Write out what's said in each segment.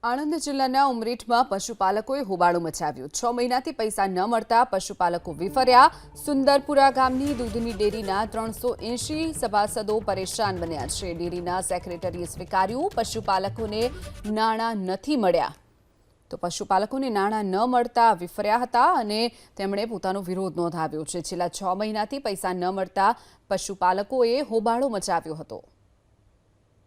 આણંદ જિલ્લાના ઉમરેઠમાં પશુપાલકોએ હોબાળો મચાવ્યો। 6 મહિનાથી પૈસા ન મળતા પશુપાલકો વિફર્યા। સુંદરપુરા ગામની દૂધની ડેરીના 380 સભાસદો પરેશાન બન્યા છે। ડેરીના સેક્રેટરીએ સ્વીકાર્યું, પશુપાલકોને નાણાં નથી મળ્યા। તો પશુપાલકોને નાણાં ન મળતા વિફર્યા હતા અને તેમણે પોતાનો વિરોધ નોંધાવ્યો છે। છેલ્લા 6 મહિનાથી પૈસા ન મળતા પશુપાલકોએ હોબાળો મચાવ્યો હતો।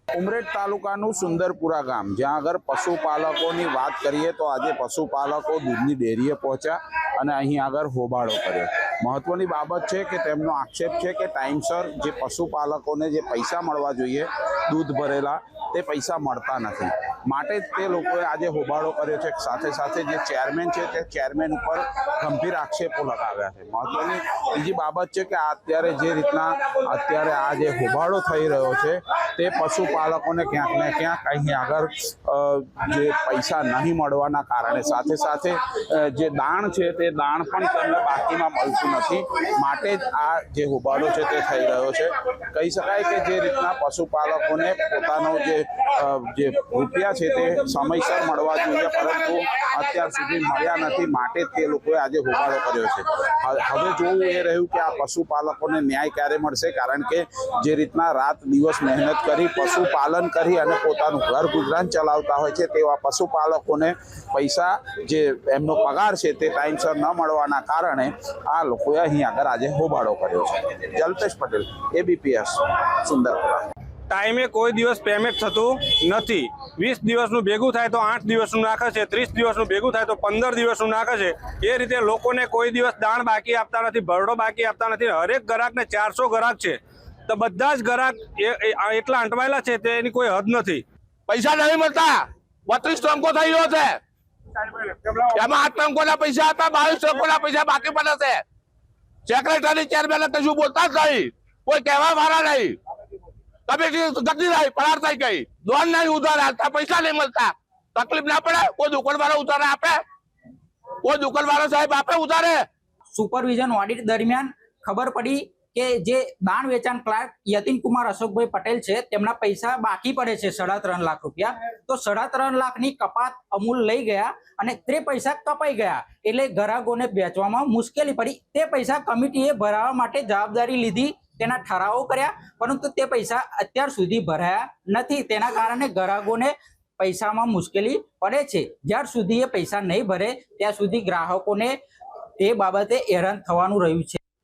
उमरेठ तालुकाનું सुंदरपुरा गाम જ્યાં अगर पशुपालकोની વાત કરીએ તો આજે પશુપાલકો દૂધની ડેરીએ પહોંચ્યા અને અહીં આગળ હોબાળો કર્યો। મહત્વની બાબત છે કે તેમનો આક્ષેપ છે કે ટાઈમસર જે પશુપાલકોને જે પૈસા મળવા જોઈએ દૂધ ભરેલા તે પૈસા મળતા નથી, માટે તે લોકોએ આજે હોબાળો કર્યો છે। સાથે સાથે જે ચેરમેન છે તે ચેરમેન ઉપર ગંભીર આક્ષેપો લગાવ્યા છે। મહત્વની બીજી બાબત છે કે અત્યારે જે રીતના અત્યારે આ જે હોબાળો થઈ રહ્યો છે તે પશુપાલકોને ક્યાંક ને ક્યાંક અહીં આગળ જે પૈસા નહીં મળવાના કારણે સાથે સાથે જે દાણ છે તે દાણ પણ તેમને બાકીમાં મળતું નથી, માટે જ આ જે હોબાળો છે તે થઈ રહ્યો છે। કહી શકાય કે જે રીતના પશુપાલકોને પોતાનો જે રૂપિયા છે તે સમયસર મળવા જોઈએ પરંતુ અત્યાર સુધી મળ્યા નથી, માટે તે લોકોએ આજે હોબાળો કર્યો છે। હવે જોવું એ રહ્યું કે આ પશુપાલકોને ન્યાય ક્યારે મળશે, કારણ કે જે રીતના રાત દિવસ મહેનત કરી પશુપાલન કરી અને પોતાનું ઘર ગુજરાન ચલાવતા હોય છે તેવા પશુપાલકોને પૈસા જે એમનો પગાર છે તે ટાઈમસર ન મળવાના કારણે આ લોકોએ અહીં આગળ આજે હોબાળો કર્યો છે। જલ્પેશ પટેલ, ABPS, સુંદરપુરા। टाइमे कोई दिवस पेमेंट थतुं नथी। 20 दिवसनुं भेगुं थाय तो 8 दिवसनुं नाखे छे, 30 दिवसनुं भेगुं थाय तो 15 दिवसनुं नाखे छे। ए रीते लोकोने कोई दिवस दाण बाकी आपता नथी, भरडो बाकी आपता नथी। हरेक ग्राहकने 400 ग्राहक छे तो बधा ज ग्राहक એટલા અંટવાયેલા છે તેની કોઈ હદ નથી। પૈસા નહીં મળતા, 32 ટંકો થઈ ગયો છે, એમાં 8 ટંકોના પૈસા હતા, 22 ટંકોના પૈસા બાકી પડે છે। સેક્રેટરી ચેરમેન કશું બોલતા જ નહીં, કોઈ કહેવા વાળા નહીં, કમિટી ગતિ રહી પરાર થઈ ગઈ, લોન નહીં ઉધાર આપતા, પૈસા નહીં મળતા, તકલીફ ના પડે? કોઈ દુકાનવાળો ઉધાર આપે? કોઈ દુકાનવાળો સાહેબ આપે ઉધારે? સુપરવિઝન ઓડિટ દરમિયાન ખબર પડી કે જે દાણ વેચાણ ક્લાર્ક યતિનકુમાર અશોકભાઈ પટેલ છે તેમના પૈસા બાકી પડે છે 3.5 લાખ રૂપિયા। તો 3.5 લાખની કપાત અમૂલ લઈ ગયા અને તે પૈસા કપાઈ ગયા, એટલે ગ્રાહકોને વેચવામાં મુશ્કેલી પડી। તે પૈસા કમિટીએ ભરાવા માટે જવાબદારી લીધી, તેના ઠરાવો કર્યા, પરંતુ તે પૈસા અત્યાર સુધી ભરાયા નથી। તેના કારણે ગ્રાહકોને પૈસામાં મુશ્કેલી પડે છે। જ્યાર સુધી એ પૈસા નહીં ભરે ત્યાં સુધી ગ્રાહકોને તે બાબતે હેરાન થવાનું રહ્યું છે।